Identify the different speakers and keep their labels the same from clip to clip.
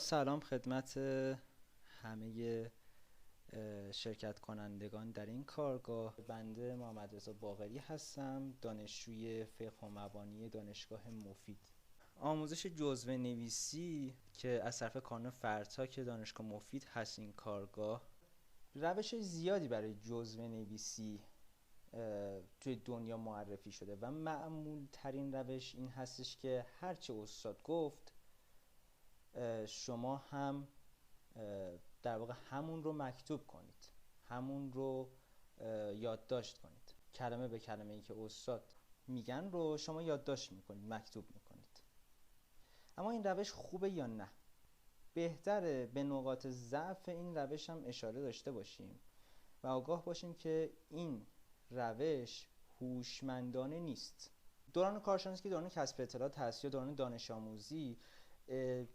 Speaker 1: سلام خدمت همه شرکت کنندگان در این کارگاه. بنده محمد رضا باقری هستم، دانشجوی فقه و مبانی دانشگاه مفید. آموزش جزوه نویسی که از طرف کانون فرتاک دانشگاه مفید هست این کارگاه. روش زیادی برای جزوه نویسی توی دنیا معرفی شده و معمول ترین روش این هستش که هرچه استاد گفت شما هم در واقع همون رو مکتوب کنید، همون رو یادداشت کنید. کلمه به کلمه ای که استاد میگن رو شما یادداشت میکنید، مکتوب میکنید. اما این روش خوبه یا نه؟ بهتره به نقاط ضعف این روش هم اشاره داشته باشیم و آگاه باشیم که این روش هوشمندانه نیست. دوران کارشناسی که دوران کسب اطلاعات هست یا دوران دانش آموزی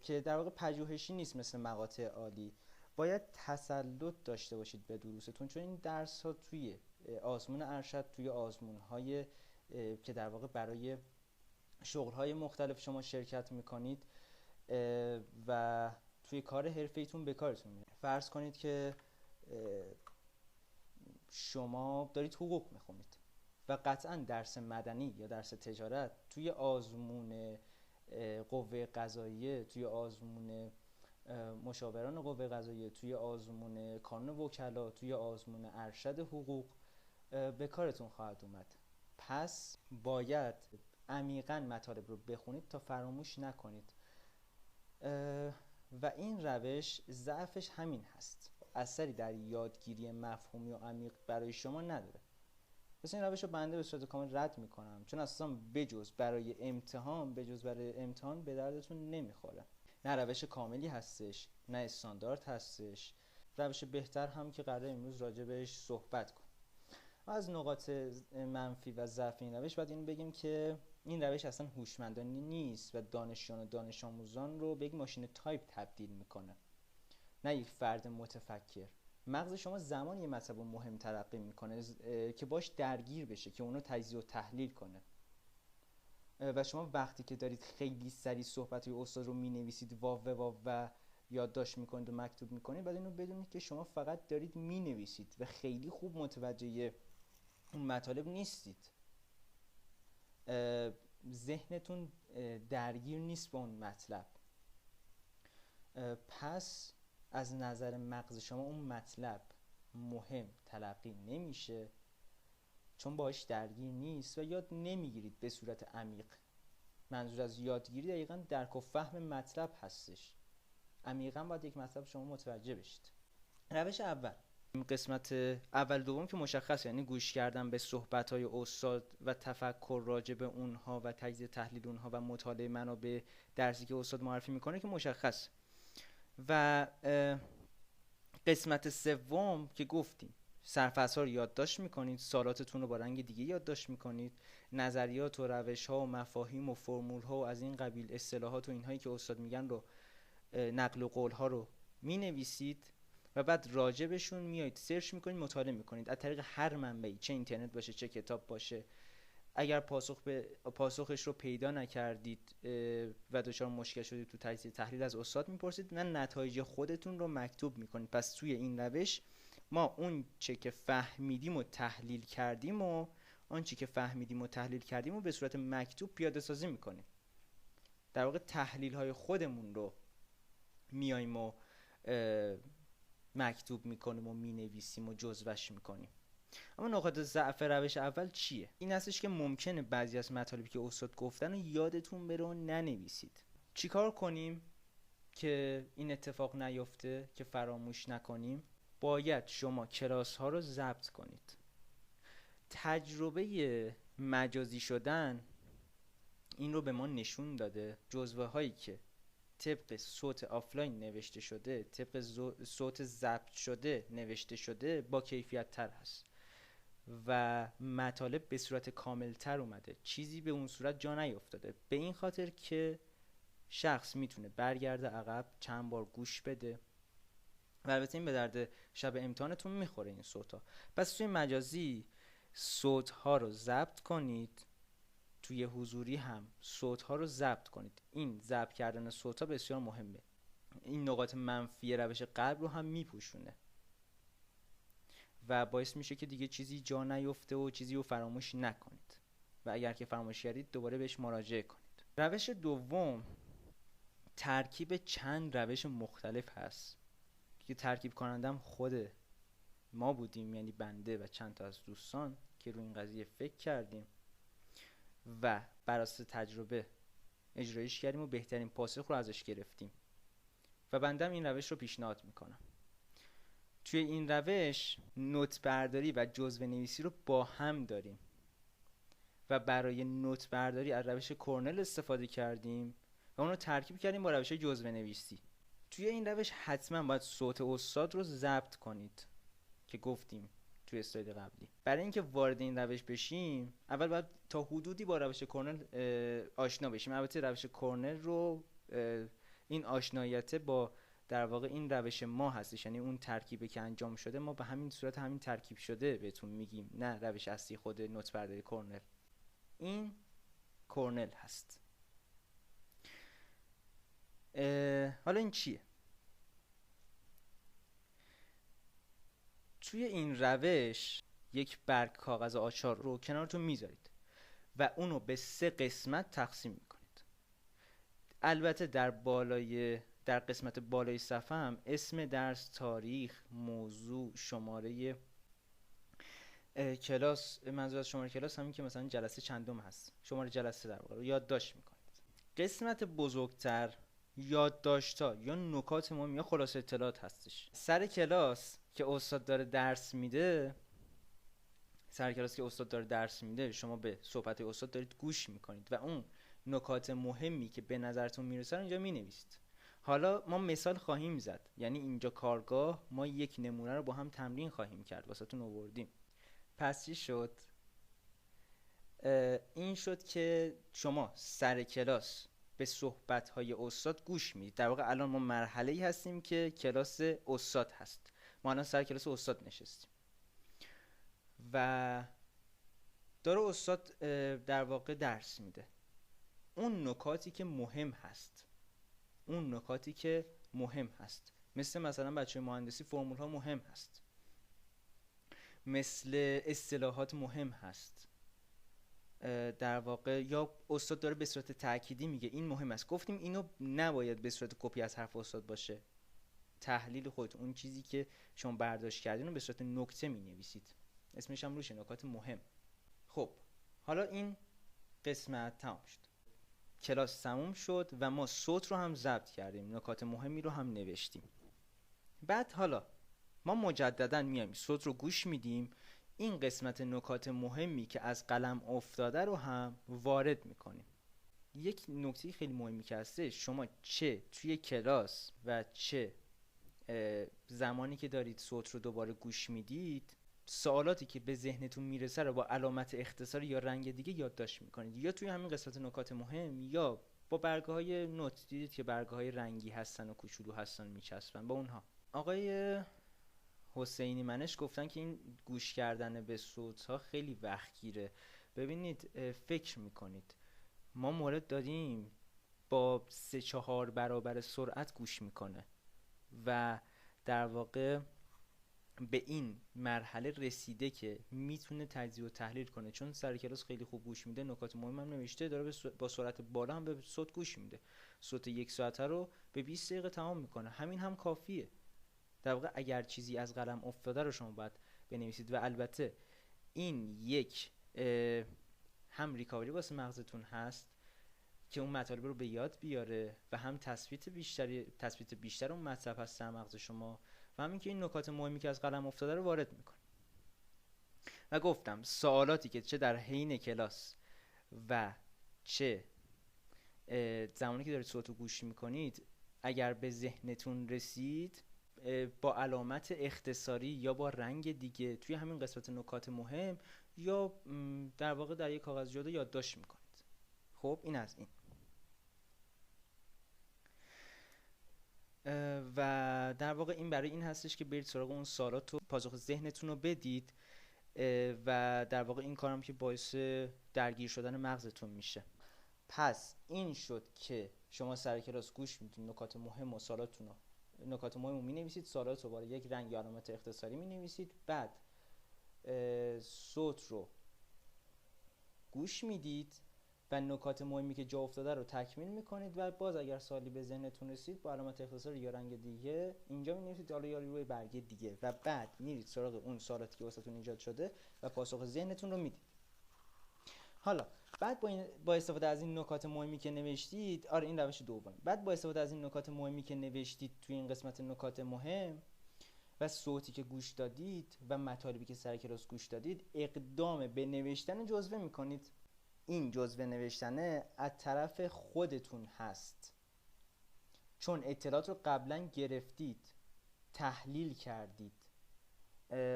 Speaker 1: که در واقع پژوهشی نیست مثل مقاطع عالی، باید تسلط داشته باشید به دروستون، چون این درس ها توی آزمون ارشد، توی آزمون های که در واقع برای شغل های مختلف شما شرکت میکنید و توی کار حرفیتون به کارتون میاد. فرض کنید که شما دارید حقوق میخونید و قطعا درس مدنی یا درس تجارت توی آزمون قوه قضاییه، توی آزمون مشاوران قوه قضاییه، توی آزمون کانون وکلا، توی آزمون ارشد حقوق به کارتون خواهد اومد. پس باید عمیقاً مطالب رو بخونید تا فراموش نکنید و این روش ضعفش همین هست، اثری در یادگیری مفهومی و عمیق برای شما نداره. پس این روش رو بنده به صورت کامل رد میکنم، چون اصلا بجز برای امتحان به دردتون نمیخوره. نه روش کاملی هستش، نه استاندارد هستش. روش بهتر هم که قراره امروز راجع بهش صحبت کنیم. از نقاط منفی و ضعف این روش باید این بگیم که این روش اصلا هوشمندانه نیست و دانشجویان و دانش آموزان رو به یک ماشین تایپ تبدیل میکنه، نه یک فرد متفکر. مغز شما زمانی یه مطلب رو مهم تلقی میکنه که باش درگیر بشه، که اونو تجزیه و تحلیل کنه. و شما وقتی که دارید خیلی سریع صحبت استاد رو مینویسید و یادداشت میکنید و مکتوب میکنید، بعد اینو بدونید که شما فقط دارید مینویسید و خیلی خوب متوجه اون مطالب نیستید. ذهنتون درگیر نیست با اون مطلب. پس از نظر مغز شما اون مطلب مهم تلقی نمیشه، چون باهاش درگیر نیست و یاد نمیگیرید به صورت عمیق. منظور از یادگیری دقیقاً درک و فهم مطلب هستش. عمیقاً باید یک مطلب شما متوجه بشید. روش اول، قسمت اول دوم که مشخصه، یعنی گوش کردن به صحبت‌های استاد و تفکر راجع به اونها و تجزیه تحلیل اونها و مطالعه منابع درسی که استاد معرفی میکنه که مشخص. و قسمت سوم که گفتیم سرفصل‌ها رو یادداشت میکنید، سوالاتتون رو با رنگ دیگه یادداشت میکنید، نظریات و روش‌ها و مفاهیم و فرمول‌ها و از این قبیل اصطلاحات و اینهایی که استاد میگن رو، نقل و قول‌ها رو مینویسید و بعد راجبشون میایید سرچ میکنید، مطالعه میکنید از طریق هر منبعی، چه اینترنت باشه چه کتاب باشه. اگر پاسخش رو پیدا نکردید و دچار مشکل شدید تو تجزیه تحلیل، از استاد میپرسید و نتایج خودتون رو مکتوب میکنید. پس توی این روش ما اون چه که فهمیدیم و تحلیل کردیم و به صورت مکتوب پیاده سازی میکنیم. در واقع تحلیل های خودمون رو میایم و مکتوب میکنیم و مینویسیم و جزوش میکنیم. اما نقاط ضعف روش اول چیه؟ این هستش که ممکنه بعضی از مطالبی که استاد گفتن رو یادتون بره و ننویسید. چیکار کنیم که این اتفاق نیفته، که فراموش نکنیم؟ باید شما کلاس ها رو ضبط کنید. تجربه مجازی شدن این رو به ما نشون داده. جزوه هایی که طبق صوت آفلاین نوشته شده، طبق صوت ضبط شده نوشته شده، با کیفیت تر هست و مطالب به صورت کامل تر اومده. چیزی به اون صورت جا نیفتاده، به این خاطر که شخص میتونه برگرده عقب، چند بار گوش بده و البته این به درد شب امتحانتون میخوره این صوت‌ها. پس توی مجازی صوت‌ها رو ضبط کنید، توی حضوری هم صوت‌ها رو ضبط کنید. این ضبط کردن صوت‌ها بسیار مهمه. این نقاط منفی روش قبل رو هم میپوشونه و باعث میشه که دیگه چیزی جا نیفته و چیزی رو فراموش نکنید و اگر که فراموش کردید دوباره بهش مراجعه کنید. روش دوم ترکیب چند روش مختلف هست که ترکیب کنندم خود ما بودیم، یعنی بنده و چند تا از دوستان که روی این قضیه فکر کردیم و بر اساس تجربه اجرایش کردیم و بهترین پاسخ رو ازش گرفتیم و بندم این روش رو پیشنهاد میکنم. توی این روش نوت برداری و جزوه نویسی رو با هم داریم و برای نوت برداری از روش کورنل استفاده کردیم و اون رو ترکیب کردیم با روش جزوه نویسی. توی این روش حتما باید صوت استاد رو ضبط کنید که گفتیم توی اسلاید قبلی. برای اینکه وارد این روش بشیم اول باید تا حدودی با روش کورنل آشنا بشیم. البته روش کورنل رو این آشناییت با در واقع این روش ما هستش، یعنی اون ترکیبی که انجام شده ما به همین صورت همین ترکیب شده بهتون میگیم، نه روش اصلی خود نوت برداری کورنل. این کورنل هست. حالا این چیه؟ توی این روش یک برگ کاغذ آچار رو کنارتون میذارید و اونو به 3 قسمت تقسیم میکنید. البته در قسمت بالای صفحه هم اسم درس، تاریخ، موضوع، شماره کلاس، منظور از شماره کلاس همین که مثلا جلسه چندم هست، شماره جلسه در واقع رو یادداشت میکنید. قسمت بزرگتر یادداشت‌ها یا نکات مهم یا خلاصه اطلاعات هستش. سر کلاس که استاد داره درس میده شما به صحبت استاد دارید گوش میکنید و اون نکات مهمی که به نظرتون میرسه اینجا مینویسید. حالا ما مثال خواهیم زد، یعنی اینجا کارگاه ما یک نمونه رو با هم تمرین خواهیم کرد، واسهتون آوردیم. پس چی شد؟ این شد که شما سر کلاس به صحبت‌های استاد گوش میدید. در واقع الان ما مرحله‌ای هستیم که کلاس استاد هست. ما الان سر کلاس استاد نشستیم و داره استاد در واقع درس میده. اون نکاتی که مهم هست مثلا بچه مهندسی فرمول ها مهم هست، مثل اصطلاحات مهم هست، در واقع یا استاد داره به صورت تأکیدی میگه این مهم است. گفتیم اینو نباید به صورت کپی از حرف استاد باشه. تحلیل خودتون، اون چیزی که شما برداشت کردین رو به صورت نکته مینویسید، اسمش هم روشه، نکات مهم. خب حالا این قسمت تمام شد، کلاس تموم شد و ما صوت رو هم ضبط کردیم، نکات مهمی رو هم نوشتیم. بعد حالا ما مجددا میایم صوت رو گوش میدیم، این قسمت نکات مهمی که از قلم افتاده رو هم وارد میکنیم. یک نکته خیلی مهمی که هسته، شما چه توی کلاس و چه زمانی که دارید صوت رو دوباره گوش میدید، سوالاتی که به ذهنتون میرسه رو با علامت اختصاری یا رنگ دیگه یادداشت میکنید، یا توی همین قسمت نکات مهم یا با برگه‌های نوت. دیدید که برگه‌های رنگی هستن و کوچولو هستن میچسبن با اونها. آقای حسینی منش گفتن که این گوش کردن به صوت‌ها خیلی وقت گیره. ببینید فکر میکنید ما مورد داریم با 3-4 برابر سرعت گوش میکنه و در واقع به این مرحله رسیده که میتونه تجزیه و تحلیل کنه، چون سر کلاس خیلی خوب گوش میده، نکات مهم هم نوشته، داره با سرعت بالا هم به صوت گوش میده. صوت 1 ساعته رو به 20 دقیقه تمام میکنه، همین هم کافیه. در واقع اگر چیزی از قلم افتاده رو شما باید بنویسید و البته این یک هم ریکاوری واسه مغزتون هست که اون مطالب رو به یاد بیاره و هم تثبیت بیشتر اون مطلب هست در مغز شما و همین که این نکات مهمی که از قلم افتاده رو وارد میکنه. و گفتم سوالاتی که چه در حین کلاس و چه زمانی که دارید صوت رو گوش میکنید اگر به ذهنتون رسید، با علامت اختصاری یا با رنگ دیگه توی همین قسمت نکات مهم یا در واقع در یک کاغذ جدا یادداشت میکنید. خب این از این. و در واقع این برای این هستش که برید سراغ اون سوالات و پاسخ ذهنتون رو بدید و در واقع این کارم که باعث درگیر شدن مغزتون میشه. پس این شد که شما سر کلاس گوش میدید، نکات مهم و سوالاتون رو، نکات مهم رو مینویسید، سوالات رو با یک رنگ یا علامت اختصاری مینویسید، بعد صوت رو گوش میدید و نکات مهمی که جا افتاده رو تکمیل میکنید و باز اگر سوالی به ذهنتون رسید با علامت اختصاری یا رنگ دیگه اینجا مینویسید، حالا یا روی برگه دیگه، و بعد میرید سراغ اون سوالاتی که واسهتون ایجاد شده و پاسخ ذهنتون رو میدید. حالا بعد با استفاده از این نکات مهمی که نوشتید، این روش دوم، بعد با استفاده از این نکات مهمی که نوشتید توی این قسمت نکات مهم و صوتی که گوش دادید و مطالبی که سر کلاس گوش دادید، اقدام به نوشتن جزوه میکنید. این جزوه نوشتنه از طرف خودتون هست، چون اطلاعات رو قبلا گرفتید، تحلیل کردید،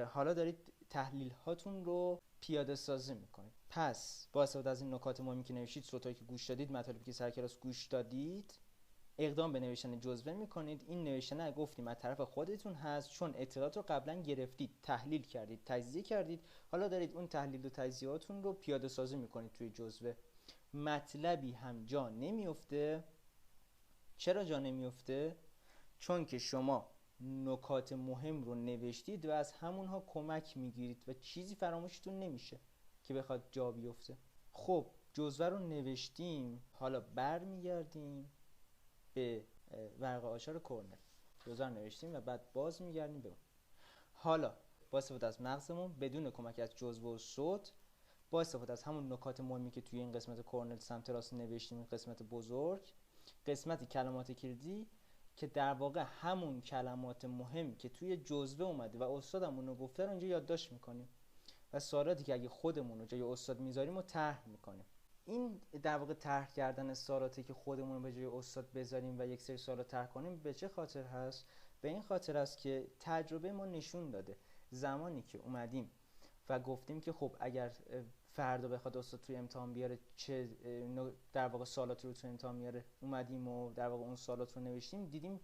Speaker 1: حالا دارید تحلیل هاتون رو پیاده سازی میکنید. پس با استفاده از این نکات مهمی که نوشتید، صوتایی که گوش دادید، مطالبی که سر کلاس گوش دادید، اقدام به نوشتن جزوه میکنید. این نوشتن گفتیم از طرف خودتون هست، چون اطلاعات رو قبلا گرفتید، تحلیل کردید، تجزیه کردید، حالا دارید اون تحلیل و تجزیهاتون رو پیاده سازی میکنید توی جزوه. مطلبی هم جا نمیفته. چرا جا نمیفته؟ چون که شما نکات مهم رو نوشتید و از همونها کمک میگیرید و چیزی فراموشتون نمیشه که بخواد جا بیفته. خب جزوه رو نوشتیم، حالا برمیگردیم به ورقه آچار کرنل. جزوه رو نوشتیم و بعد باز میگردیم به اون. حالا با استفاده از مغزمون بدون کمک از جزوه و صوت، با استفاده از همون نکات مهمی که توی این قسمت کرنل سمت راست نوشتیم، این قسمت بزرگ، قسمت کلمات کلیدی که در واقع همون کلمات مهم که توی جزوه اومده و استادمون رو گفته رو اینجا یادداشت میکنیم و سوالاتی که اگه خودمون رو جای استاد میذاریم رو طرح میکنیم. این در واقع طرح کردن سوالاتی که خودمون رو به جای استاد بذاریم و یک سری سوالات طرح کنیم به چه خاطر هست؟ به این خاطر است که تجربه ما نشون داده زمانی که اومدیم و گفتیم که خب اگر فردا بخواد استاد توی امتحان بیاره چه در واقع سوالاتی رو توی امتحان میاره، اومدیم و در واقع اون سوالات رو نوشتیم، دیدیم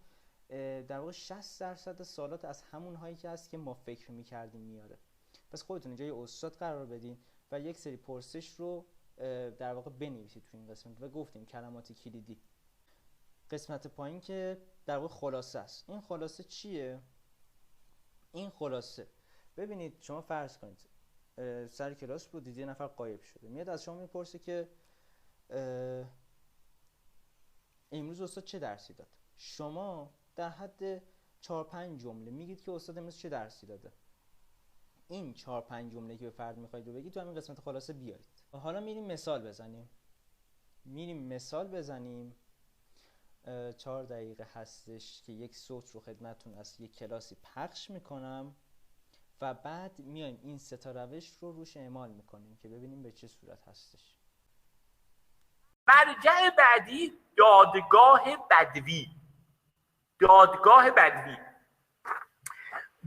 Speaker 1: در واقع 60% سوالات از همون هایی که هست که ما فکر میکردیم میاره. پس خودتون جای استاد قرار بدین و یک سری پرسش رو در واقع بنویسید توی این قسمت و گفتیم کلمات کلیدی. قسمت پایین که در واقع خلاصه است. این خلاصه چیه؟ این خلاصه ببینید، شما فرض کنید سر کلاس بودید، یه نفر غایب شده، میاد از شما میپرسه که امروز استاد چه درسی داد. شما در حد 4-5 جمله میگید که استاد امروز چه درسی داده. این 4-5 جمله که به فرد میخواید رو بگید تو همین قسمت خلاصه بیارید. حالا میریم مثال بزنیم. 4 دقیقه هستش که یک صوت رو خدمتتون از یک کلاسی پخش میکنم و بعد میایم این 3 تا روش رو روش اعمال میکنیم که ببینیم به چه صورت هستش.
Speaker 2: مرجع بعدی دادگاه بدوی. دادگاه بدوی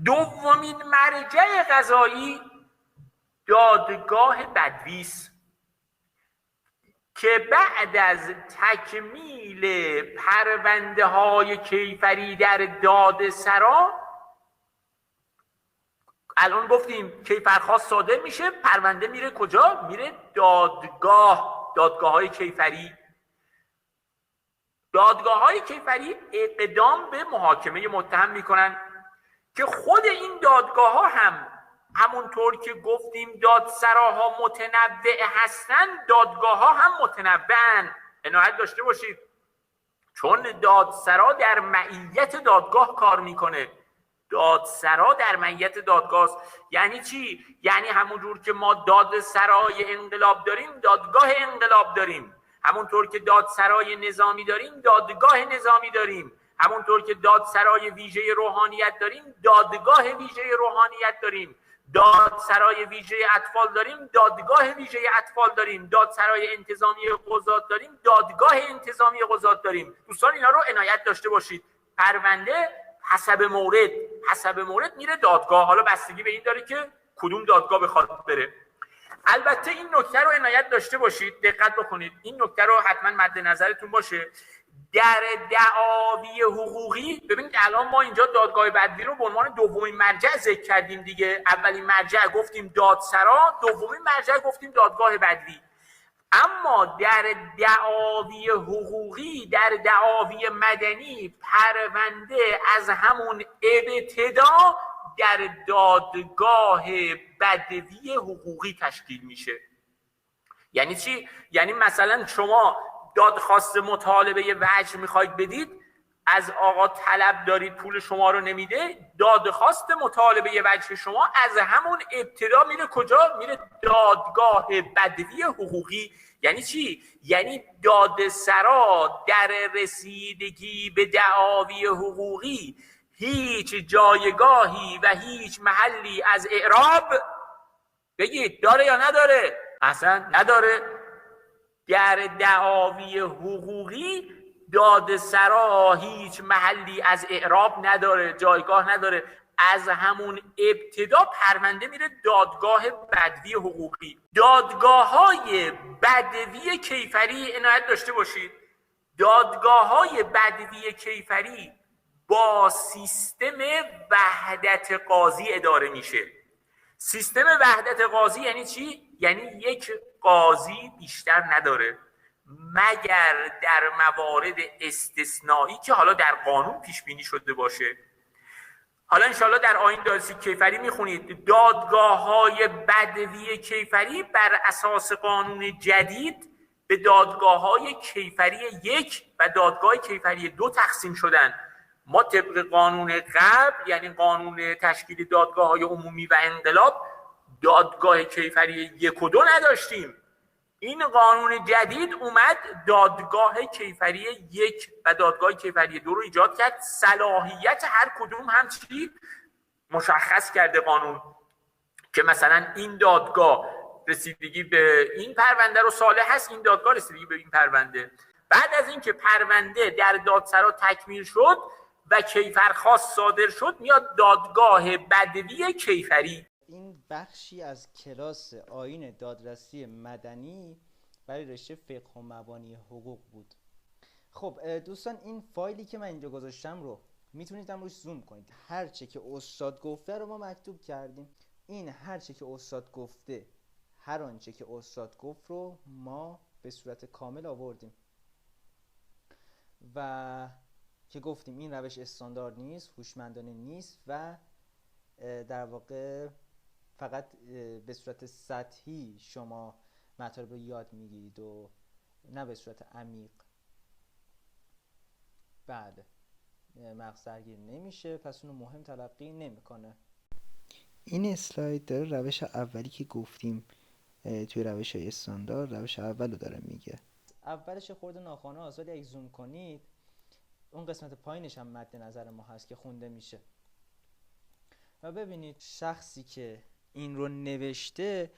Speaker 2: دومین مرجع قضایی دادگاه بدوی است که بعد از تکمیل پرونده های کیفری در دادسرا، الان گفتیم کیفرخواست صادر میشه، پرونده میره کجا؟ میره دادگاه های کیفری. دادگاه های کیفری اقدام به محاکمه متهم میکنن که خود این دادگاه ها هم همونطور که گفتیم دادسراها متنوع هستن، دادگاه ها هم متنوعن. عنایت داشته باشید، چون دادسرا در معیت دادگاه کار میکنه. دادسرا در معیت دادگاه است. یعنی چی؟ یعنی همونجور که ما دادسرای انقلاب داریم، دادگاه انقلاب داریم. همونطور که دادسرای نظامی داریم، دادگاه نظامی داریم. همونطور که دادسرای ویژه روحانیت داریم، دادگاه ویژه روحانیت داریم. دادسرای ویژه اطفال داریم، دادگاه ویژه اطفال داریم. دادسرای انتظامی قضات داریم، دادگاه انتظامی قضات داریم. دوستان اینا رو عنایت داشته باشید. پرونده حسب مورد میره دادگاه. حالا بستگی به این داره که کدوم دادگاه بخواد بره. البته این نکته رو عنایت داشته باشید، دقت بکنید، این نکته رو حتما مد نظرتون باشه. در دعاوی حقوقی، ببینید الان ما اینجا دادگاه بدوی رو به عنوان دومین مرجع ذکر کردیم دیگه. اولین مرجع گفتیم دادسرا، دومین مرجع گفتیم دادگاه بدوی. اما در دعاوی حقوقی، در دعاوی مدنی، پرونده از همون ابتدا در دادگاه بدوی حقوقی تشکیل میشه. یعنی چی؟ یعنی مثلا شما دادخواست مطالبه وجه میخواید بدید، از آقا طلب دارید پول شما رو نمیده، دادخواست مطالبه وجه شما از همون ابتدا میره کجا؟ میره دادگاه بدوی حقوقی. یعنی چی؟ یعنی دادسرا در رسیدگی به دعاوی حقوقی هیچ جایگاهی و هیچ محلی از اعراب بگید داره یا نداره؟ اصلا نداره. در دعاوی حقوقی دادسرا هیچ محلی از اعراب نداره، جایگاه نداره. از همون ابتدا پرونده میره دادگاه بدوی حقوقی. دادگاه‌های بدوی کیفری عنایت داشته باشید، دادگاه‌های بدوی کیفری با سیستم وحدت قاضی اداره میشه. سیستم وحدت قاضی یعنی چی؟ یعنی یک قاضی بیشتر نداره مگر در موارد استثنایی که حالا در قانون پیش بینی شده باشه. حالا انشاءالله در آیین دادرسی کیفری میخونید دادگاه‌های بدوی کیفری بر اساس قانون جدید به دادگاه‌های کیفری 1 و دادگاه کیفری 2 تقسیم شدن. ما طبق قانون قبل، یعنی قانون تشکیل دادگاه‌های عمومی و انقلاب، دادگاه کیفری 1 و 2 نداشتیم. این قانون جدید اومد دادگاه کیفری 1 و دادگاه کیفری 2 رو ایجاد کرد. صلاحیت هر کدوم هم چی مشخص کرده قانون، که مثلا این دادگاه رسیدگی به این پرونده رو صالح هست، این دادگاه رسیدگی به این پرونده. بعد از اینکه پرونده در دادسرا تکمیل شد و کیفرخواست صادر شد، میاد دادگاه بدوی کیفری.
Speaker 1: این بخشی از کلاس آیین دادرسی مدنی برای رشته فقه و مبانی حقوق بود. خب دوستان، این فایلی که من اینجا گذاشتم رو میتونید هم روش زوم کنید. هر چه که استاد گفته رو ما مکتوب کردیم. این هر چه که استاد گفته، هر آنچه که استاد گفت رو ما به صورت کامل آوردیم و که گفتیم این روش استاندارد نیست، هوشمندانه نیست و در واقع فقط به صورت سطحی شما مطالب رو یاد میگیرید و نه به صورت عمیق. بله، مغز درگیر نمیشه، پس اونو مهم تلقی نمیکنه. این اسلاید داره روش اولی که گفتیم توی روش های استاندارد، روش اول رو داره میگه. اولش خورده ناخوانده آزادی اگه زوم کنید، اون قسمت پایینش هم مد نظر ما هست که خونده میشه و ببینید شخصی که این رو نوشته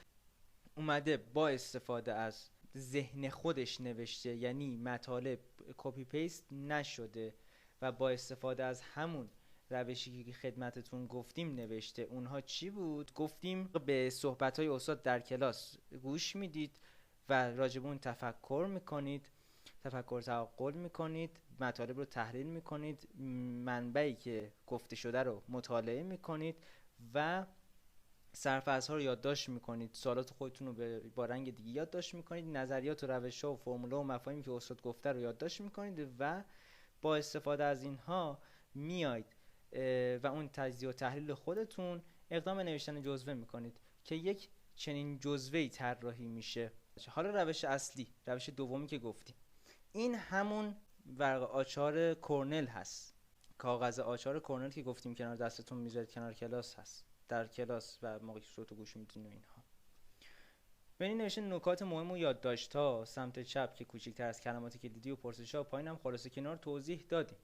Speaker 1: اومده با استفاده از ذهن خودش نوشته، یعنی مطالب کپی پیست نشده و با استفاده از همون روشی که خدمتتون گفتیم نوشته. اونها چی بود؟ گفتیم به صحبت‌های استاد در کلاس گوش میدید و راجب اون تفکر میکنید، تفکر تعقل میکنید، مطالب رو تحلیل میکنید، منبعی که گفته شده رو مطالعه میکنید و سرفصل‌ها رو یادداشت میکنید، سوالات خودتون رو با رنگ دیگه یادداشت میکنید، نظریات و روش‌ها و فرمول‌ها و مفاهیمی که استاد گفته رو یادداشت میکنید و با استفاده از اینها میاید و اون تجزیه و تحلیل خودتون اقدام به نوشتن جزوه میکنید که یک چنین جزوه‌ای طراحی میشه. حالا روش اصلی، روش دومی که گفتیم، این همون ورق آچار کرنل هست. کاغذ آچار کرنل که گفتیم کنار دستتون میذارید کنار کلاس هست، در کلاس و موقعی که صوت و گوش میدین و اینها. ببینید نوشته نکات مهم و یادداشت‌ها سمت چپ که کوچکتر از کلماتی که دیدی و پرسش‌ها، پایینم خلاصه کنار توضیح دادیم.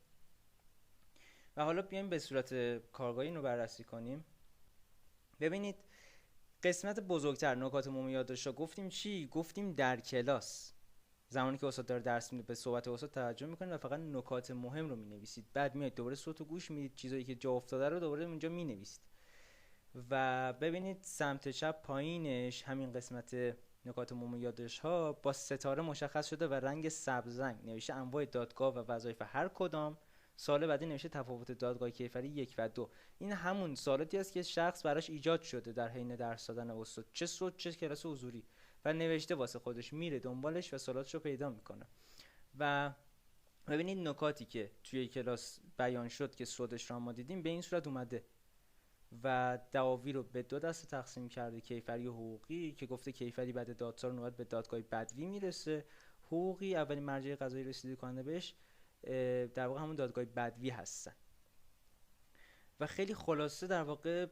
Speaker 1: و حالا بیایم به صورت کارگاهی اینو بررسی کنیم. ببینید قسمت بزرگتر نکات مهم و یادداشت‌ها گفتیم چی؟ گفتیم در کلاس زمانی که استاد داره درس میده به صحبت استاد توجه میکنید و فقط نکات مهم رو مینویسید. بعد میایید دوباره صوت و گوش میدید، چیزایی که جا افتاده رو دوباره اونجا مینویسید. و ببینید سمت چپ پایینش همین قسمت نکات مهم و یادداشت‌ها با ستاره مشخص شده و رنگ سبز رنگ نوشته انواع دادگاه و وظایف هر کدام. سال بعدی نوشته تفاوت دادگاه کیفری 1 و 2. این همون سوالاتی است که شخص براش ایجاد شده در حین درس دادن استاد، چه صوت چه کلاس حضوری. و نوشته واسه خودش، میره دنبالش و سوالاتش رو پیدا میکنه. و ببینید نکاتی که توی کلاس بیان شد که صدش رو ما دیدیم به این صورت اومده و دعاوی رو به دو دسته تقسیم کرده، کیفری و حقوقی، که گفته کیفری بعد دادسرا نوبت به دادگاه بدوی میرسه، حقوقی اولین مرجع قضایی رسیده کننده بهش در واقع همون دادگاه بدوی هستن. و خیلی خلاصه در واقع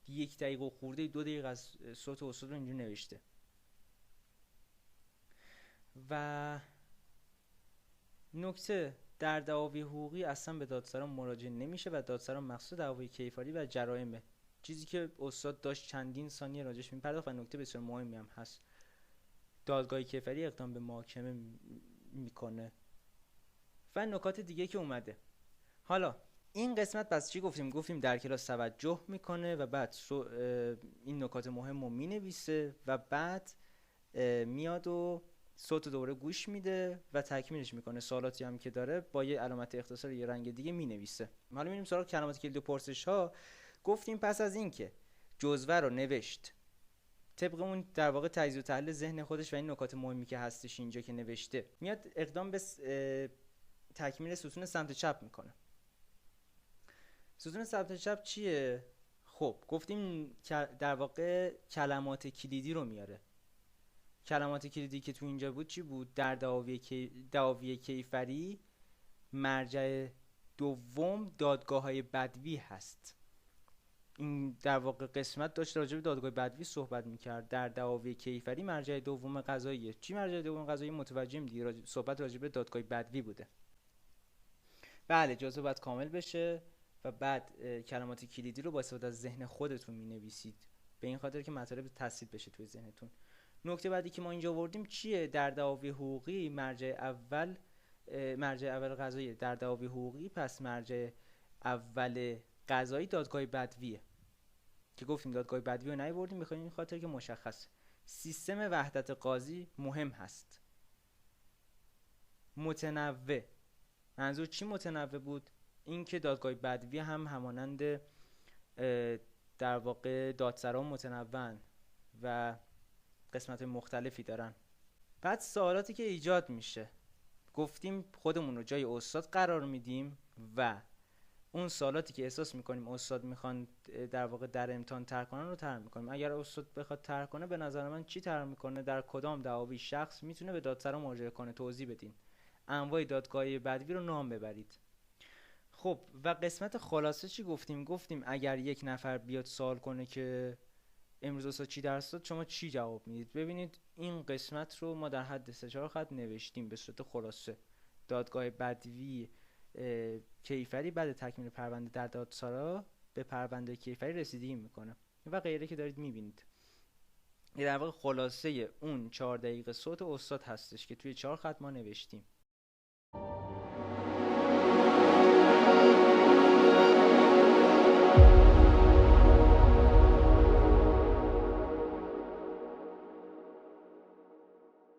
Speaker 1: 1 دقیقه و خورده 2 دقیقه از صوت استاد رو اینجور نوشته. و نکته در دعاوی حقوقی اصلا به دادسرا مراجعه نمیشه و دادسرا مخصوص دعاوی کیفری و جرائمه، چیزی که استاد داشت چندین ثانیه راجعش میپرداخت و نکته بسیار مهمی هم هست. دادگاه کیفری اقدام به محاکمه میکنه. و نکات دیگه که اومده. حالا این قسمت بس چی گفتیم؟ گفتیم در کلاس توجه میکنه و بعد این نکات مهم رو مینویسه و بعد میاد و صوت دوباره گوش میده و تکمیلش میکنه. سوالاتی هم که داره با یه علامت اختصار یه رنگ دیگه مینویسه. حالا میریم سراغ کلمات کلید و پرسش ها. گفتیم پس از این که جزوه رو نوشت طبق اون در واقع تجزیه و تحلیل ذهن خودش و این نکات مهمی که هستش اینجا که نوشته، میاد اقدام به تکمیل ستون سمت چپ میکنه. ستون سمت چپ چیه؟ خب گفتیم در واقع کلمات کلیدی رو میاره. کلمات کلیدی که تو اینجا بود چی بود؟ در دعاوی کیفری مرجع دوم دادگاه‌های بدوی هست. این در واقع قسمت داشت راجع به دادگاه بدوی صحبت میکرد. در دعاوی کیفری مرجع دوم قضاییه. چی مرجع دوم قضایی؟ متوجهم دیگه، صحبت راجع به دادگاه بدوی بوده. بله جزء باید کامل بشه و بعد کلمات کلیدی رو با استفاده از ذهن خودتون مینویسید به این خاطر که مطالب تثبیت بشه توی ذهنتون. نکته بعدی که ما اینجا آوردیم چیه؟ در دعاوی حقوقی مرجع اول قضایی. در دعاوی حقوقی پس مرجع اول قضایی دادگاه بدویه که گفتیم دادگاه بدوی رو نیاوردیم بخاطر این خاطر که مشخص سیستم وحدت قاضی مهم هست. متنوع، منظور چی متنوع بود؟ این که دادگاه بدوی هم همانند در واقع دادسرا متنوعن و قسمت مختلفی دارن. بعد سوالاتی که ایجاد میشه، گفتیم خودمون رو جای استاد قرار میدیم و اون سوالاتی که احساس میکنیم استاد میخوان در واقع در امتحان طرح کنن رو طرح میکنیم. اگر استاد بخواد طرح کنه به نظر من چی طرح میکنه؟ در کدام دعاوی شخص میتونه به دادسرا مراجعه کنه، توضیح بدین. انواع دادگاهی بدوی رو نام ببرید. خب و قسمت خلاصه چی گفتیم؟ گفتیم اگر یک نفر بیاد سوال کنه که امروز استاد چی درس داد، شما چی جواب میدید؟ ببینید این قسمت رو ما در حد 3-4 خط نوشتیم به صورت خلاصه. دادگاه بدوی کیفری بعد تکمیل پرونده در دادسرا به پرونده کیفری رسیدگی میکنه و غیره که دارید میبینید. این در واقع خلاصه اون 4 دقیقه صوت استاد هستش که توی 4 خط ما نوشتیم.